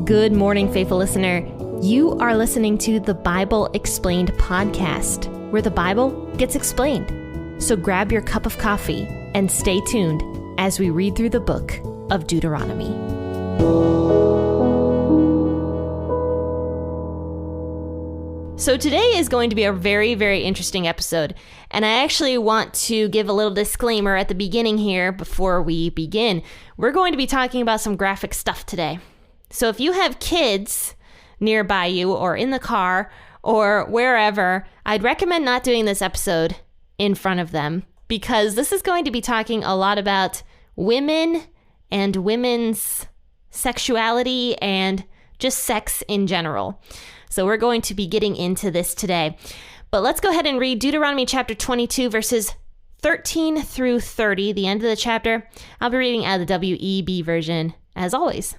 Good morning, faithful listener. You are listening to the Bible Explained podcast, where the Bible gets explained. So grab your cup of coffee and stay tuned as we read through the book of Deuteronomy. So today is going to be a very, very interesting episode, and I actually want to give a little disclaimer at the beginning here before we begin. We're going to be talking about some graphic stuff today. So if you have kids nearby you or in the car or wherever, I'd recommend not doing this episode in front of them, because this is going to be talking a lot about women and women's sexuality and just sex in general. So we're going to be getting into this today. But let's go ahead and read Deuteronomy chapter 22, verses 13 through 30, the end of the chapter. I'll be reading out of the WEB version, as always.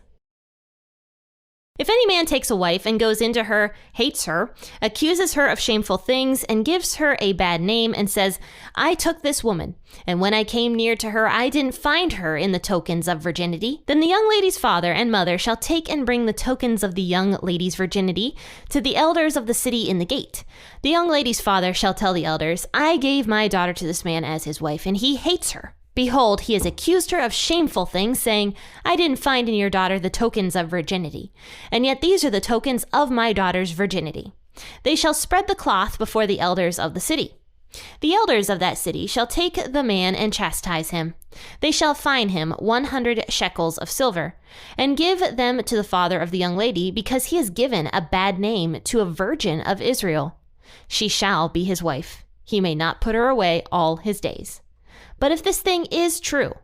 If any man takes a wife and goes into her, hates her, accuses her of shameful things, and gives her a bad name, and says, I took this woman, and when I came near to her, I didn't find her in the tokens of virginity, then the young lady's father and mother shall take and bring the tokens of the young lady's virginity to the elders of the city in the gate. The young lady's father shall tell the elders, I gave my daughter to this man as his wife, and he hates her. Behold, he has accused her of shameful things, saying, I didn't find in your daughter the tokens of virginity. And yet these are the tokens of my daughter's virginity. They shall spread the cloth before the elders of the city. The elders of that city shall take the man and chastise him. They shall fine him 100 shekels of silver, and give them to the father of the young lady, because he has given a bad name to a virgin of Israel. She shall be his wife. He may not put her away all his days. But if this thing is true,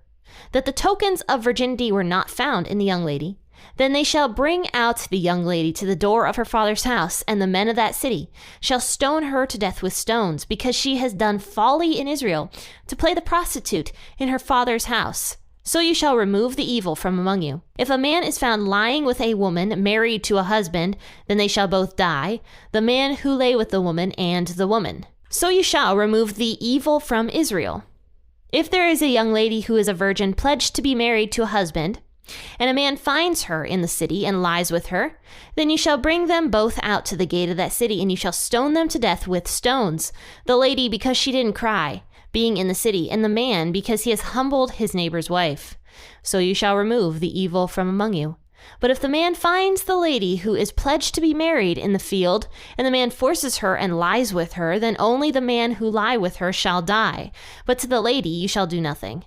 that the tokens of virginity were not found in the young lady, then they shall bring out the young lady to the door of her father's house, and the men of that city shall stone her to death with stones, because she has done folly in Israel to play the prostitute in her father's house. So you shall remove the evil from among you. If a man is found lying with a woman married to a husband, then they shall both die, the man who lay with the woman and the woman. So you shall remove the evil from Israel. If there is a young lady who is a virgin pledged to be married to a husband, and a man finds her in the city and lies with her, then you shall bring them both out to the gate of that city, and you shall stone them to death with stones, the lady because she didn't cry, being in the city, and the man because he has humbled his neighbor's wife. So you shall remove the evil from among you. But if the man finds the lady who is pledged to be married in the field, and the man forces her and lies with her, then only the man who lie with her shall die. But to the lady you shall do nothing.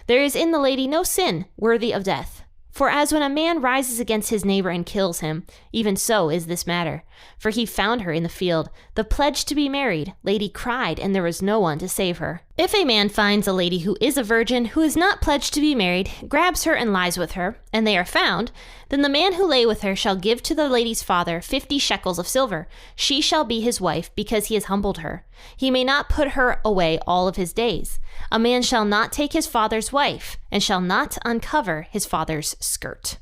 There is in the lady no sin worthy of death. For as when a man rises against his neighbor and kills him, even so is this matter. For he found her in the field, the pledged to be married. Lady cried, and there was no one to save her. If a man finds a lady who is a virgin, who is not pledged to be married, grabs her and lies with her, and they are found, then the man who lay with her shall give to the lady's father 50 shekels of silver. She shall be his wife, because he has humbled her. He may not put her away all of his days. A man shall not take his father's wife, and shall not uncover his father's skirt.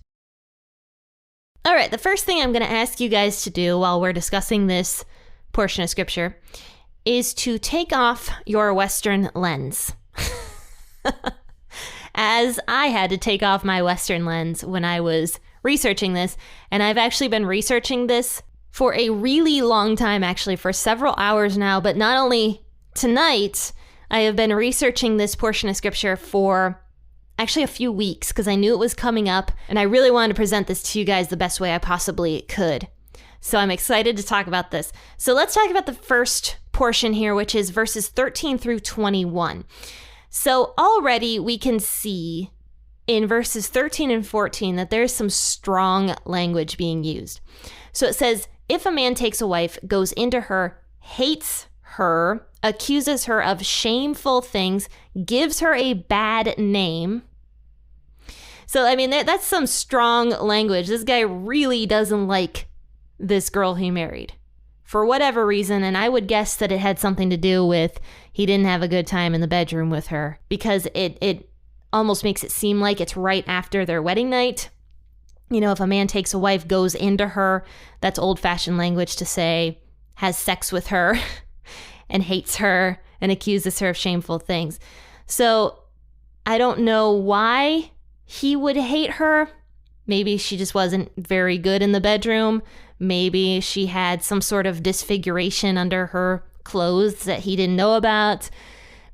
All right, the first thing I'm going to ask you guys to do while we're discussing this portion of scripture is to take off your Western lens. As I had to take off my Western lens when I was researching this, and I've actually been researching this for a really long time, actually for several hours now, but not only tonight, I have been researching this portion of scripture for actually a few weeks, because I knew it was coming up, and I really wanted to present this to you guys the best way I possibly could. So I'm excited to talk about this. So let's talk about the first portion here, which is verses 13 through 21. So already we can see in verses 13 and 14 that there's some strong language being used. So it says, if a man takes a wife, goes into her, hates her, accuses her of shameful things, gives her a bad name. So, I mean, that's some strong language. This guy really doesn't like this girl he married for whatever reason. And I would guess that it had something to do with he didn't have a good time in the bedroom with her, because it almost makes it seem like it's right after their wedding night. You know, if a man takes a wife, goes into her, that's old-fashioned language to say has sex with her and hates her and accuses her of shameful things. So I don't know why he would hate her. Maybe she just wasn't very good in the bedroom. Maybe she had some sort of disfiguration under her clothes that he didn't know about.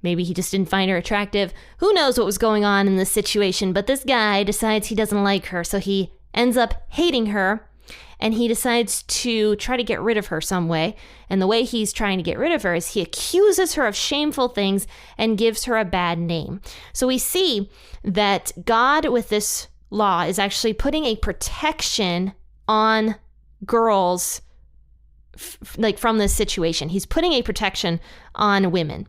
Maybe he just didn't find her attractive. Who knows what was going on in this situation, but this guy decides he doesn't like her, so he ends up hating her, and he decides to try to get rid of her some way. And the way he's trying to get rid of her is he accuses her of shameful things and gives her a bad name. So we see that God, with this law, is actually putting a protection on girls like from this situation. He's putting a protection on women.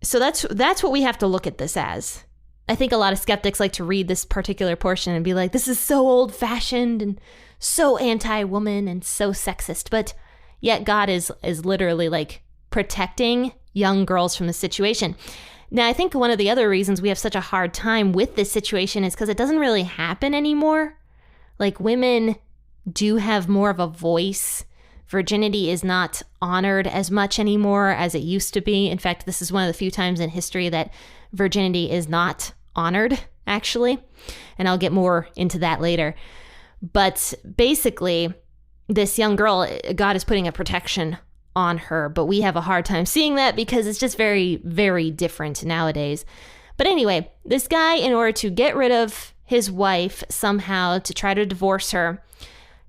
So that's what we have to look at this as. I think a lot of skeptics like to read this particular portion and be like, this is so old-fashioned and so anti-woman and so sexist. But yet God is literally like protecting young girls from the situation. Now, I think one of the other reasons we have such a hard time with this situation is because it doesn't really happen anymore. Like, women do have more of a voice. Virginity is not honored as much anymore as it used to be. In fact, this is one of the few times in history that virginity is not honored, actually. And I'll get more into that later. But basically, this young girl, God is putting a protection on her, but we have a hard time seeing that because it's just very, very different nowadays. But anyway, this guy, in order to get rid of his wife somehow, to try to divorce her,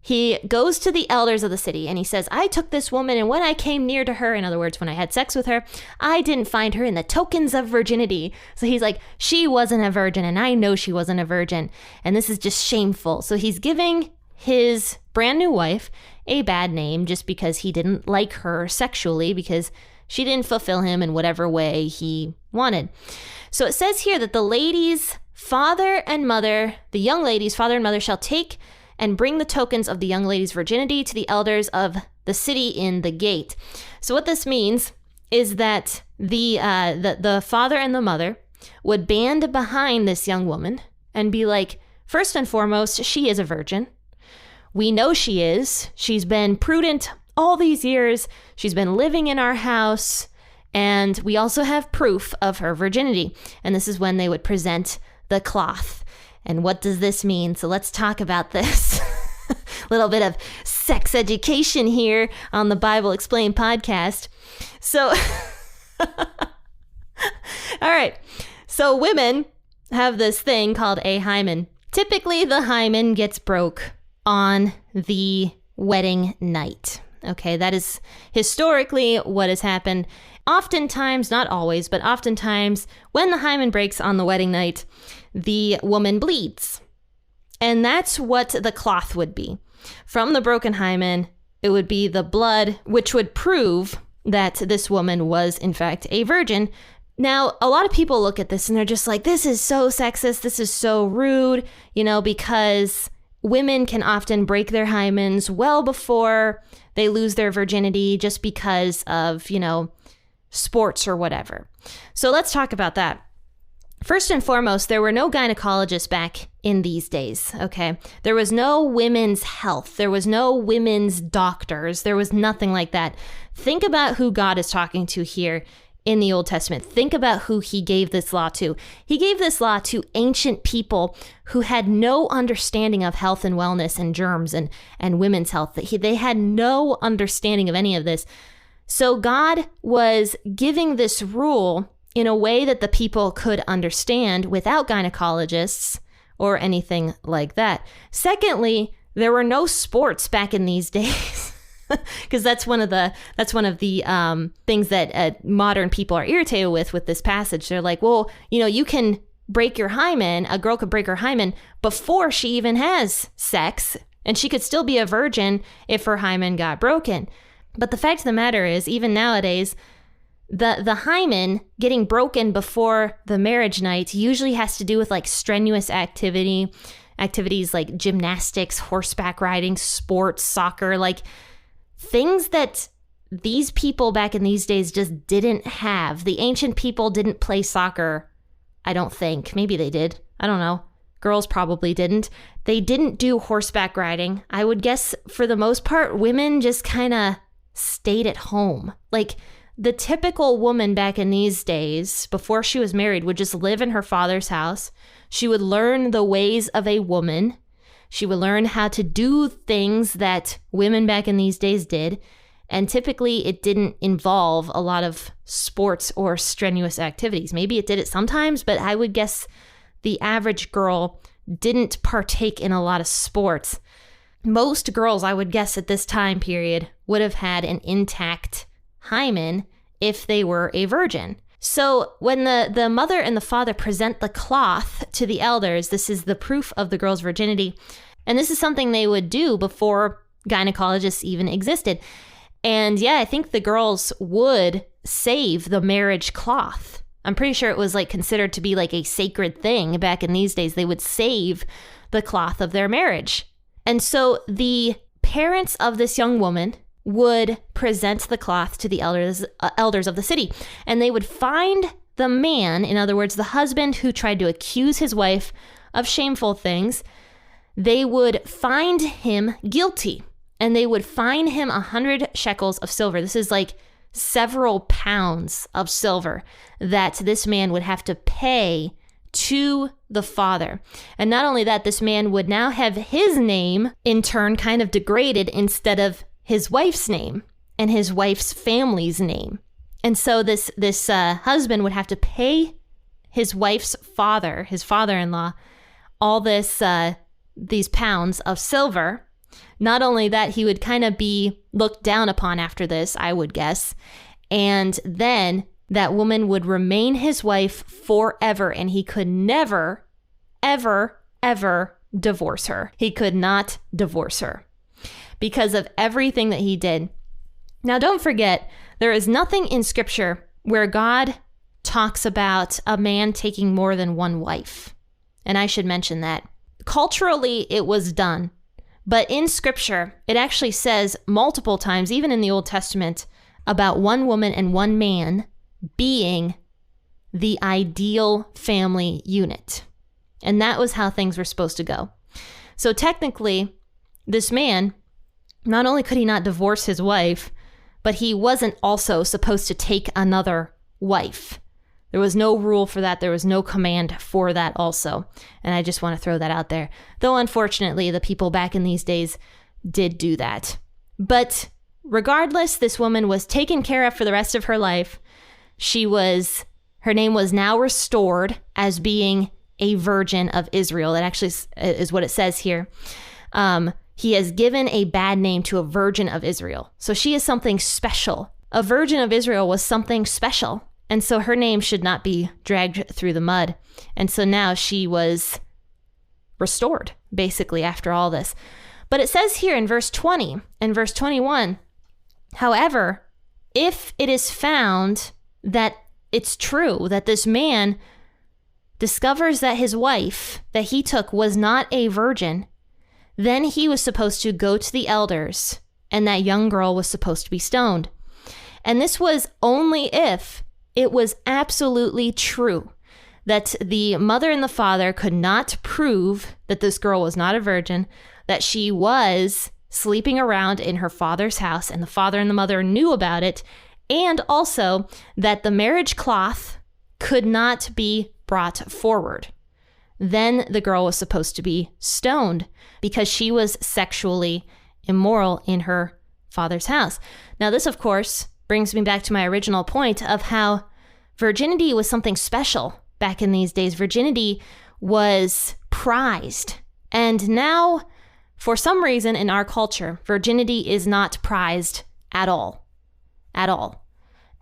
he goes to the elders of the city and he says, I took this woman, and when I came near to her, in other words, when I had sex with her, I didn't find her in the tokens of virginity. So he's like, she wasn't a virgin, and I know she wasn't a virgin, and this is just shameful. So he's giving his brand new wife a bad name just because he didn't like her sexually, because she didn't fulfill him in whatever way he wanted. So it says here that the lady's father and mother, the young lady's father and mother, shall take and bring the tokens of the young lady's virginity to the elders of the city in the gate. So what this means is that the father and the mother would band behind this young woman and be like, first and foremost, she is a virgin. We know she is. She's been prudent all these years. She's been living in our house. And we also have proof of her virginity. And this is when they would present the cloth. And what does this mean? So let's talk about this. A little bit of sex education here on the Bible Explained podcast. So, all right. So women have this thing called a hymen. Typically, the hymen gets broke on the wedding night. Okay, that is historically what has happened. Oftentimes, not always, but oftentimes, when the hymen breaks on the wedding night, the woman bleeds. And that's what the cloth would be. From the broken hymen, it would be the blood, which would prove that this woman was, in fact, a virgin. Now, a lot of people look at this and they're just like, this is so sexist, this is so rude, because women can often break their hymens well before they lose their virginity just because of, sports or whatever. So let's talk about that. First and foremost, there were no gynecologists back in these days, okay? There was no women's health. There was no women's doctors. There was nothing like that. Think about who God is talking to here in the Old Testament. Think about who he gave this law to. He gave this law to ancient people who had no understanding of health and wellness and germs and women's health. They had no understanding of any of this. So God was giving this rule in a way that the people could understand without gynecologists or anything like that. Secondly, there were no sports back in these days. Because that's one of the things that modern people are irritated with this passage. They're like, well, you can break your hymen. A girl could break her hymen before she even has sex, and she could still be a virgin if her hymen got broken. But the fact of the matter is, even nowadays, the hymen getting broken before the marriage night usually has to do with like strenuous activities like gymnastics, horseback riding, sports, soccer, like things that these people back in these days just didn't have. The ancient people didn't play soccer, I don't think. Maybe they did. I don't know. Girls probably didn't. They didn't do horseback riding. I would guess for the most part, women just kind of stayed at home. Like the typical woman back in these days, before she was married, would just live in her father's house. She would learn the ways of a woman. She would learn how to do things that women back in these days did. And typically it didn't involve a lot of sports or strenuous activities. Maybe it did it sometimes, but I would guess the average girl didn't partake in a lot of sports. Most girls, I would guess at this time period, would have had an intact hymen if they were a virgin. So when the mother and the father present the cloth to the elders, this is the proof of the girl's virginity. And this is something they would do before gynecologists even existed. And yeah, I think the girls would save the marriage cloth. I'm pretty sure it was like considered to be like a sacred thing back in these days. They would save the cloth of their marriage. And so the parents of this young woman would present the cloth to the elders of the city. And they would find the man, in other words, the husband who tried to accuse his wife of shameful things. They would find him guilty. And they would fine him 100 shekels of silver. This is like several pounds of silver that this man would have to pay to the father. And not only that, this man would now have his name in turn kind of degraded instead of his wife's name and his wife's family's name. And so this husband would have to pay his wife's father, his father-in-law, all these pounds of silver. Not only that, he would kind of be looked down upon after this, I would guess. And then that woman would remain his wife forever, and he could never, ever, ever divorce her. He could not divorce her because of everything that he did. Now, don't forget, there is nothing in Scripture where God talks about a man taking more than one wife. And I should mention that. Culturally, it was done. But in Scripture, it actually says multiple times, even in the Old Testament, about one woman and one man being the ideal family unit. And that was how things were supposed to go. So technically, this man, not only could he not divorce his wife, but he wasn't also supposed to take another wife. There was no rule for that. There was no command for that also. And I just want to throw that out there. Though, unfortunately, the people back in these days did do that. But regardless, this woman was taken care of for the rest of her life. Her name was now restored as being a virgin of Israel. That actually is what it says here. He has given a bad name to a virgin of Israel. So she is something special. A virgin of Israel was something special. And so her name should not be dragged through the mud. And so now she was restored, basically, after all this. But it says here in verse 20 and verse 21, however, if it is found that it's true that this man discovers that his wife that he took was not a virgin, then he was supposed to go to the elders, and that young girl was supposed to be stoned. And this was only if it was absolutely true that the mother and the father could not prove that this girl was not a virgin, that she was sleeping around in her father's house, and the father and the mother knew about it, and also that the marriage cloth could not be brought forward. Then the girl was supposed to be stoned because she was sexually immoral in her father's house. Now, this, of course, brings me back to my original point of how virginity was something special back in these days. Virginity was prized. And now, for some reason in our culture, virginity is not prized at all. At all.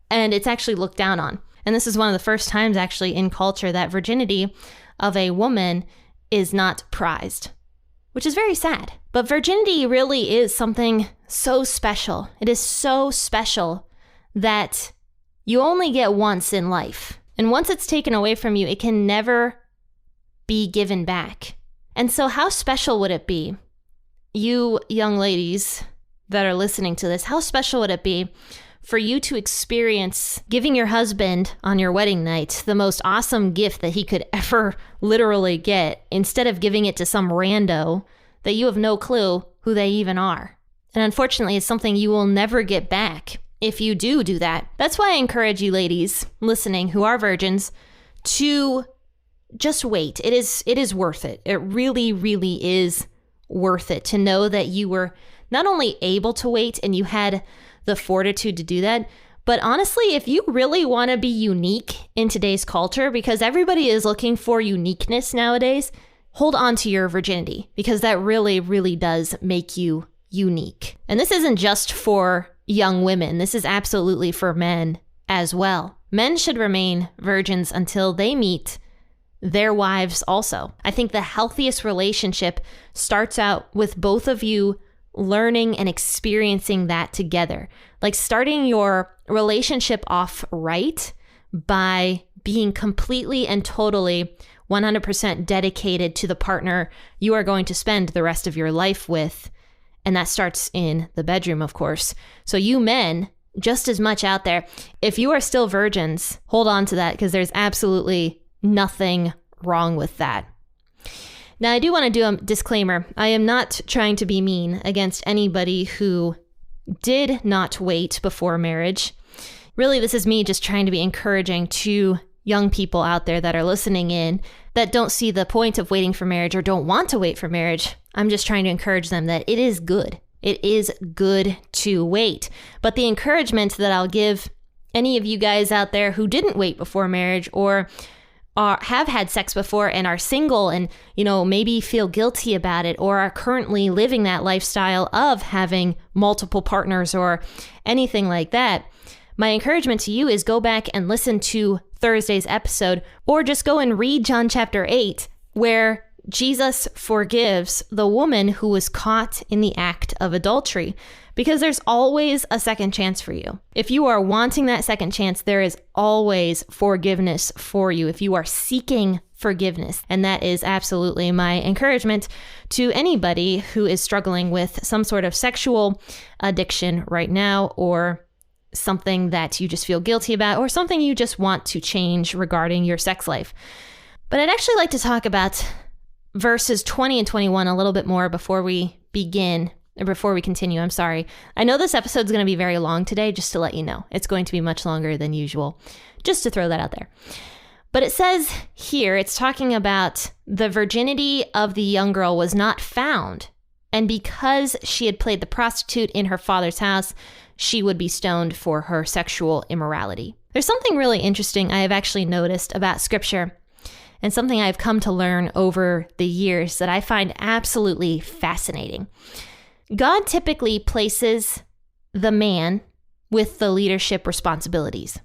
And it's actually looked down on. And this is one of the first times actually in culture that virginity of a woman is not prized, which is very sad. But virginity really is something so special. It is so special that you only get once in life. And once it's taken away from you, it can never be given back. And so how special would it be, you young ladies that are listening to this, how special would it be for you to experience giving your husband on your wedding night the most awesome gift that he could ever literally get, instead of giving it to some rando that you have no clue who they even are? And unfortunately, it's something you will never get back if you do that. That's why I encourage you ladies listening who are virgins to just wait. It is worth it. It really, really is worth it, to know that you were not only able to wait and you had the fortitude to do that, but honestly, if you really want to be unique in today's culture, because everybody is looking for uniqueness nowadays, hold on to your virginity, because that really, really does make you unique. And this isn't just for young women. This is absolutely for men as well. Men should remain virgins until they meet their wives also. I think the healthiest relationship starts out with both of you learning and experiencing that together. Like starting your relationship off right by being completely and totally 100% dedicated to the partner you are going to spend the rest of your life with. And that starts in the bedroom, of course. So you men, just as much out there, if you are still virgins, hold on to that, because there's absolutely nothing wrong with that. Now, I do want to do a disclaimer. I am not trying to be mean against anybody who did not wait before marriage. Really, this is me just trying to be encouraging to young people out there that are listening in that don't see the point of waiting for marriage or don't want to wait for marriage. I'm just trying to encourage them that it is good. It is good to wait. But the encouragement that I'll give any of you guys out there who didn't wait before marriage or have had sex before and are single and, maybe feel guilty about it or are currently living that lifestyle of having multiple partners or anything like that, my encouragement to you is go back and listen to Thursday's episode, or just go and read John chapter 8, where Jesus forgives the woman who was caught in the act of adultery, because there's always a second chance for you. If you are wanting that second chance, there is always forgiveness for you if you are seeking forgiveness. And that is absolutely my encouragement to anybody who is struggling with some sort of sexual addiction right now, or something that you just feel guilty about, or something you just want to change regarding your sex life. But I'd actually like to talk about verses 20 and 21 a little bit more before we continue. I'm sorry. I know this episode's going to be very long today, just to let you know. It's going to be much longer than usual, just to throw that out there. But it says here, it's talking about the virginity of the young girl was not found, and because she had played the prostitute in her father's house, she would be stoned for her sexual immorality. There's something really interesting I have actually noticed about scripture, and something I've come to learn over the years that I find absolutely fascinating. God typically places the man with the leadership responsibilities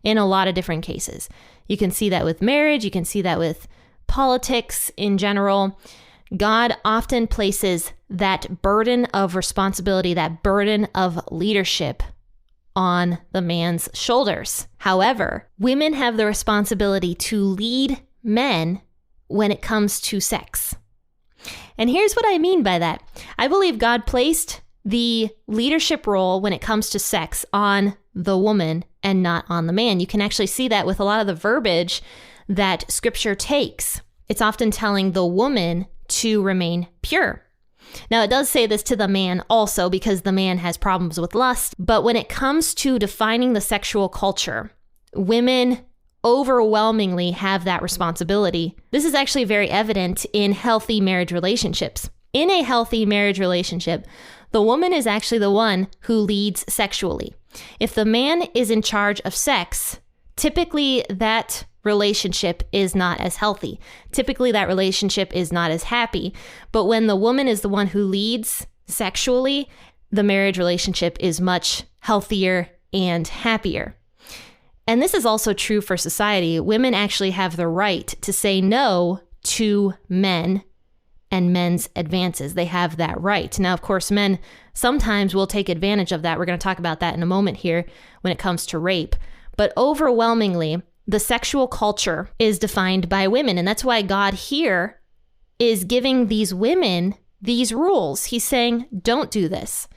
in a lot of different cases. You can see that with marriage. You can see that with politics in general. God often places that burden of responsibility, that burden of leadership on the man's shoulders. However, women have the responsibility to lead men when it comes to sex. And here's what I mean by that. I believe God placed the leadership role when it comes to sex on the woman and not on the man. You can actually see that with a lot of the verbiage that scripture takes. It's often telling the woman to remain pure. Now, it does say this to the man also, because the man has problems with lust. But when it comes to defining the sexual culture, women overwhelmingly have that responsibility. This is actually very evident in healthy marriage relationships. In a healthy marriage relationship, the woman is actually the one who leads sexually. If the man is in charge of sex, typically that relationship is not as healthy. Typically that relationship is not as happy. But when the woman is the one who leads sexually, the marriage relationship is much healthier and happier. And this is also true for society. Women actually have the right to say no to men and men's advances. They have that right. Now, of course, men sometimes will take advantage of that. We're going to talk about that in a moment here when it comes to rape. But overwhelmingly, the sexual culture is defined by women. And that's why God here is giving these women these rules. He's saying, don't do this.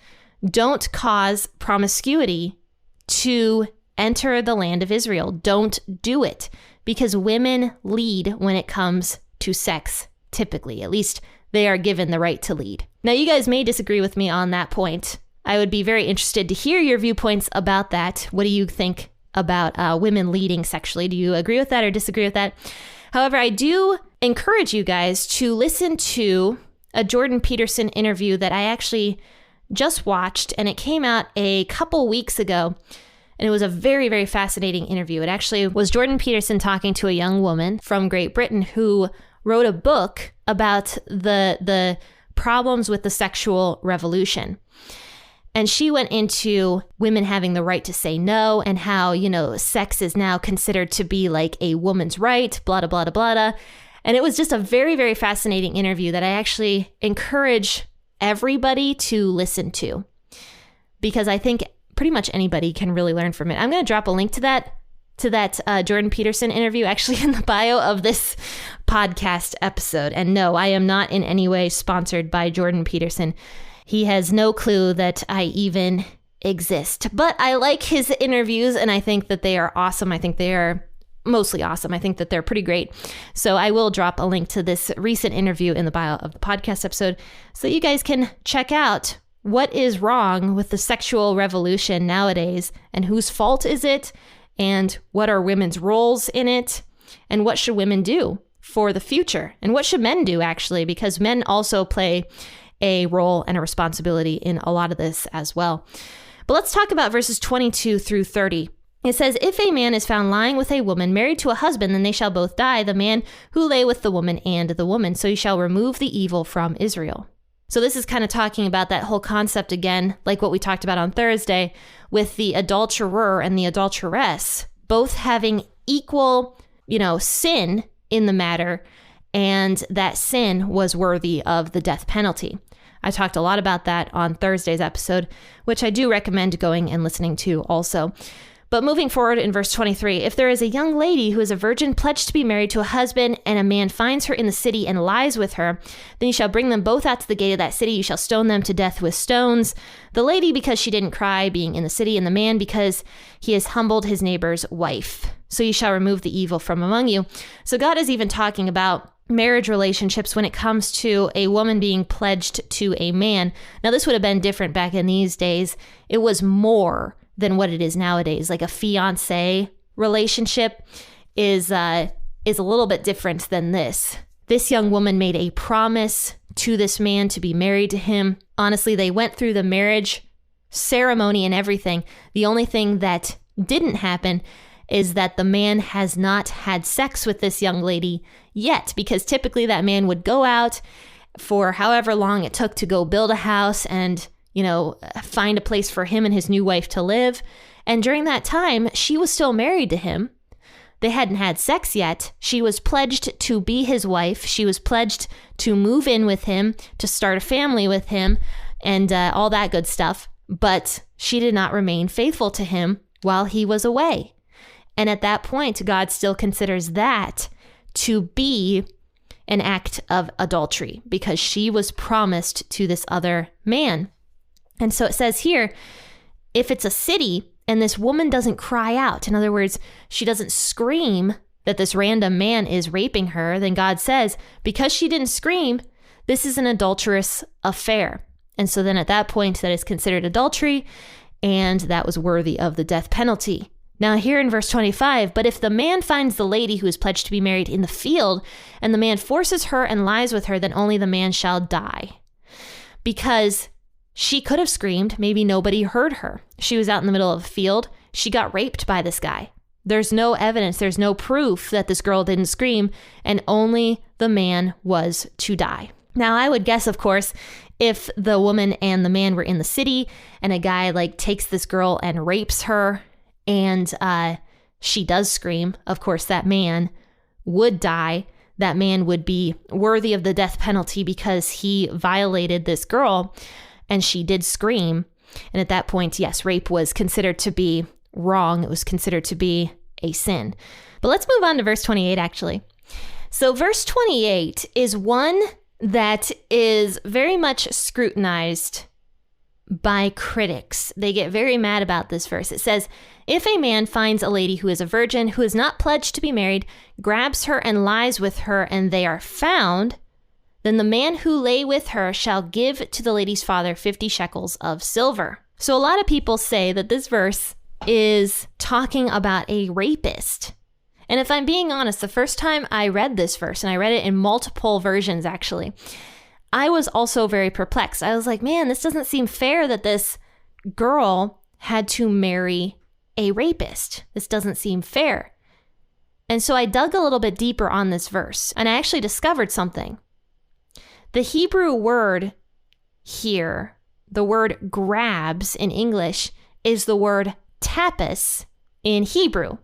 Don't cause promiscuity to enter the land of Israel. Don't do it, because women lead when it comes to sex, typically. At least they are given the right to lead. Now, you guys may disagree with me on that point. I would be very interested to hear your viewpoints about that. What do you think about women leading sexually? Do you agree with that or disagree with that? However, I do encourage you guys to listen to a Jordan Peterson interview that I actually just watched, and it came out a couple weeks ago. And it was a very, very fascinating interview. It actually was Jordan Peterson talking to a young woman from Great Britain who wrote a book about the problems with the sexual revolution. And she went into women having the right to say no and how, sex is now considered to be like a woman's right, blah, blah, blah, blah, blah. And it was just a very, very fascinating interview that I actually encourage everybody to listen to, because I think pretty much anybody can really learn from it. I'm going to drop a link to that Jordan Peterson interview actually in the bio of this podcast episode. And no, I am not in any way sponsored by Jordan Peterson. He has no clue that I even exist. But I like his interviews, and I think that they are awesome. I think they are mostly awesome. I think that they're pretty great. So I will drop a link to this recent interview in the bio of the podcast episode so you guys can check out what is wrong with the sexual revolution nowadays, and whose fault is it, and what are women's roles in it, and what should women do for the future, and what should men do, actually, because men also play a role and a responsibility in a lot of this as well. But let's talk about verses 22 through 30. It says, if a man is found lying with a woman married to a husband, then they shall both die, the man who lay with the woman and the woman. So you shall remove the evil from Israel. So this is kind of talking about that whole concept again, like what we talked about on Thursday, with the adulterer and the adulteress, both having equal, sin in the matter, and that sin was worthy of the death penalty. I talked a lot about that on Thursday's episode, which I do recommend going and listening to also. But moving forward in verse 23, if there is a young lady who is a virgin pledged to be married to a husband, and a man finds her in the city and lies with her, then you shall bring them both out to the gate of that city. You shall stone them to death with stones. The lady because she didn't cry, being in the city, and the man because he has humbled his neighbor's wife. So you shall remove the evil from among you. So God is even talking about marriage relationships when it comes to a woman being pledged to a man. Now, this would have been different back in these days. It was more than what it is nowadays. Like a fiancé relationship is a little bit different than this. This young woman made a promise to this man to be married to him. Honestly, they went through the marriage ceremony and everything. The only thing that didn't happen is that the man has not had sex with this young lady yet, because typically that man would go out for however long it took to go build a house and find a place for him and his new wife to live. And during that time, she was still married to him. They hadn't had sex yet. She was pledged to be his wife. She was pledged to move in with him, to start a family with him, and all that good stuff. But she did not remain faithful to him while he was away. And at that point, God still considers that to be an act of adultery, because she was promised to this other man. And so it says here, if it's a city and this woman doesn't cry out, in other words, she doesn't scream that this random man is raping her, then God says, because she didn't scream, this is an adulterous affair. And so then at that point, that is considered adultery, and that was worthy of the death penalty. Now here in verse 25, but if the man finds the lady who is pledged to be married in the field, and the man forces her and lies with her, then only the man shall die. Because she could have screamed. Maybe nobody heard her. She was out in the middle of a field. She got raped by this guy. There's no evidence. There's no proof that this girl didn't scream, and only the man was to die. Now, I would guess, of course, if the woman and the man were in the city and a guy takes this girl and rapes her and she does scream, of course, that man would die. That man would be worthy of the death penalty because he violated this girl. And she did scream. And at that point, yes, rape was considered to be wrong. It was considered to be a sin. But let's move on to verse 28, actually. So verse 28 is one that is very much scrutinized by critics. They get very mad about this verse. It says, if a man finds a lady who is a virgin, who is not pledged to be married, grabs her and lies with her, and they are found, then the man who lay with her shall give to the lady's father 50 shekels of silver. So a lot of people say that this verse is talking about a rapist. And if I'm being honest, the first time I read this verse, and I read it in multiple versions actually, I was also very perplexed. I was like, man, this doesn't seem fair that this girl had to marry a rapist. This doesn't seem fair. And so I dug a little bit deeper on this verse, and I actually discovered something. The Hebrew word here, the word grabs in English, is the word tapis in Hebrew.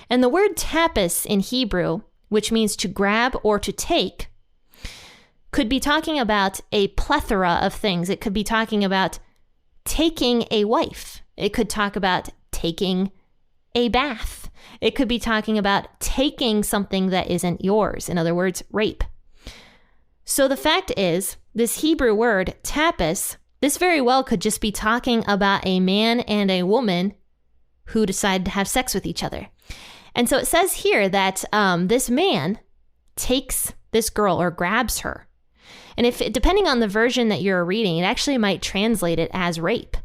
And the word tapis in Hebrew, which means to grab or to take, could be talking about a plethora of things. It could be talking about taking a wife. It could talk about taking a bath. It could be talking about taking something that isn't yours. In other words, rape. So the fact is, this Hebrew word, tapis, this very well could just be talking about a man and a woman who decided to have sex with each other. And so it says here that this man takes this girl or grabs her. And if depending on the version that you're reading, it actually might translate it as rape,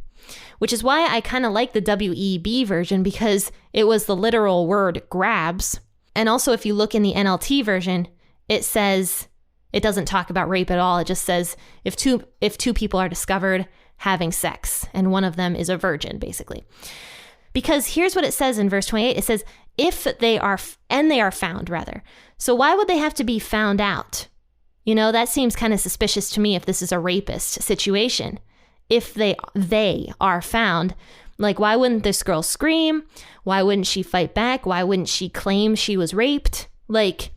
which is why I kind of like the WEB version, because it was the literal word grabs. And also if you look in the NLT version, it says, it doesn't talk about rape at all. It just says if two people are discovered having sex and one of them is a virgin, basically. Because here's what it says in verse 28. It says, if they are, and they are found, rather. So why would they have to be found out? You know, that seems kind of suspicious to me if this is a rapist situation. If they are found, like, why wouldn't this girl scream? Why wouldn't she fight back? Why wouldn't she claim she was raped? Like,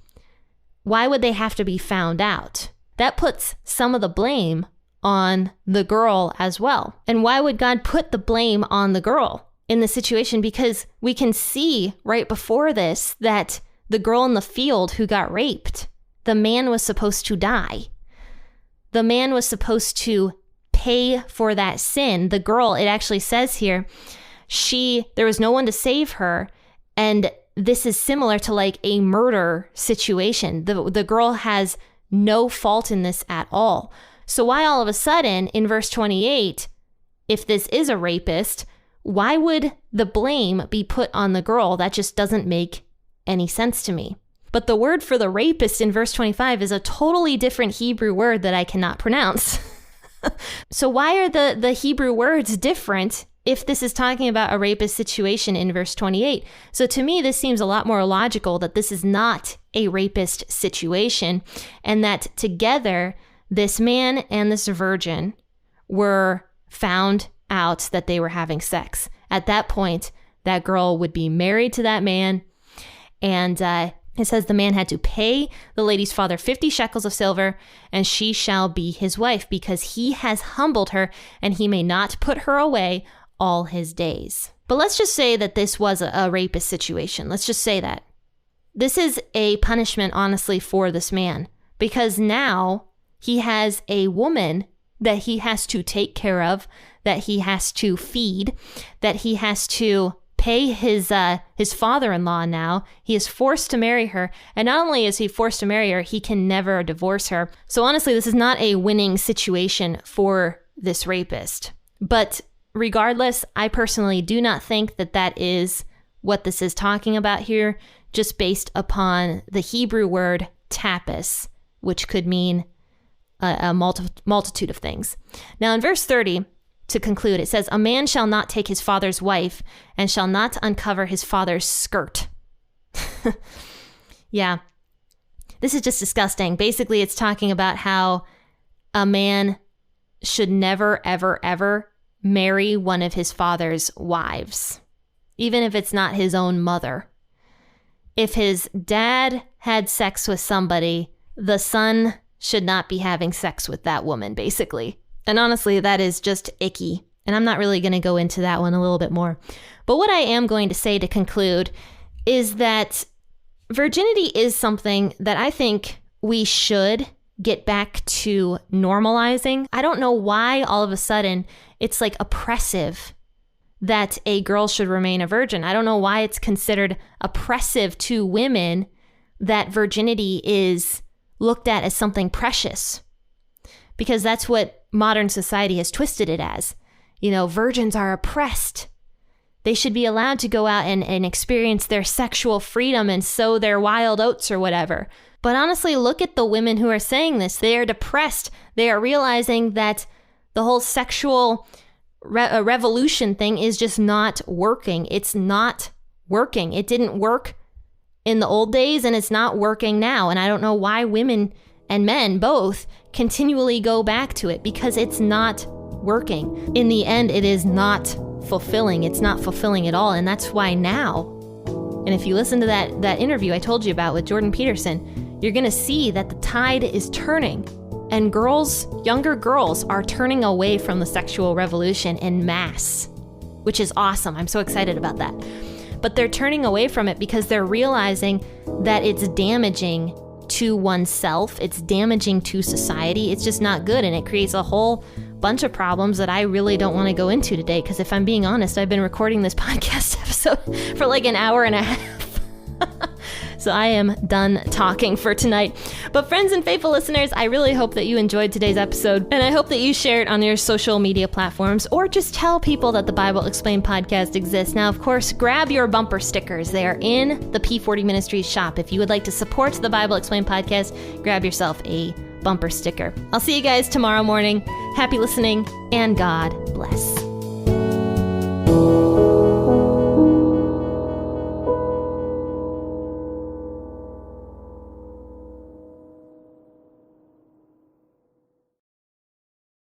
why would they have to be found out? That puts some of the blame on the girl as well. And why would God put the blame on the girl in the situation? Because we can see right before this that the girl in the field who got raped, the man was supposed to die. The man was supposed to pay for that sin. The girl, it actually says here, there was no one to save her. And this is similar to like a murder situation. The girl has no fault in this at all. So why all of a sudden in verse 28, if this is a rapist, why would the blame be put on the girl? That just doesn't make any sense to me. But the word for the rapist in verse 25 is a totally different Hebrew word that I cannot pronounce. So why are the Hebrew words different if this is talking about a rapist situation in verse 28? So to me, this seems a lot more logical that this is not a rapist situation, and that together, this man and this virgin were found out that they were having sex. At that point, that girl would be married to that man, and it says the man had to pay the lady's father 50 shekels of silver, and she shall be his wife, because he has humbled her, and he may not put her away all his days. But let's just say that this was a rapist situation. Let's just say that. This is a punishment, honestly, for this man, because now he has a woman that he has to take care of, that he has to feed, that he has to pay his father-in-law now. He is forced to marry her. And not only is he forced to marry her, he can never divorce her. So honestly, this is not a winning situation for this rapist. But regardless, I personally do not think that that is what this is talking about here, just based upon the Hebrew word tapis, which could mean a multitude of things. Now in verse 30, to conclude, it says, a man shall not take his father's wife and shall not uncover his father's skirt. Yeah, this is just disgusting. Basically, it's talking about how a man should never, ever, ever marry one of his father's wives, even if it's not his own mother. If his dad had sex with somebody, the son should not be having sex with that woman, basically. And honestly, that is just icky. And I'm not really going to go into that one a little bit more. But what I am going to say to conclude is that virginity is something that I think we should get back to normalizing. I don't know why all of a sudden it's like oppressive that a girl should remain a virgin. I don't know why it's considered oppressive to women that virginity is looked at as something precious, because that's what modern society has twisted it as. You know, virgins are oppressed. They should be allowed to go out and experience their sexual freedom and sow their wild oats or whatever. But honestly, look at the women who are saying this. They are depressed. They are realizing that the whole sexual revolution thing is just not working. It's not working. It didn't work in the old days, and it's not working now. And I don't know why women and men both continually go back to it, because it's not working. In the end, it is not fulfilling. It's not fulfilling at all. And that's why now, and if you listen to that interview I told you about with Jordan Peterson, you're going to see that the tide is turning. And younger girls are turning away from the sexual revolution en masse, which is awesome. I'm so excited about that. But they're turning away from it because they're realizing that it's damaging to oneself. It's damaging to society. It's just not good. And it creates a whole bunch of problems that I really don't want to go into today. Because if I'm being honest, I've been recording this podcast episode for like an hour and a half. So I am done talking for tonight. But friends and faithful listeners, I really hope that you enjoyed today's episode. And I hope that you share it on your social media platforms, or just tell people that the Bible Explained podcast exists. Now, of course, grab your bumper stickers. They are in the P40 Ministries shop. If you would like to support the Bible Explained podcast, grab yourself a bumper sticker. I'll see you guys tomorrow morning. Happy listening, and God bless.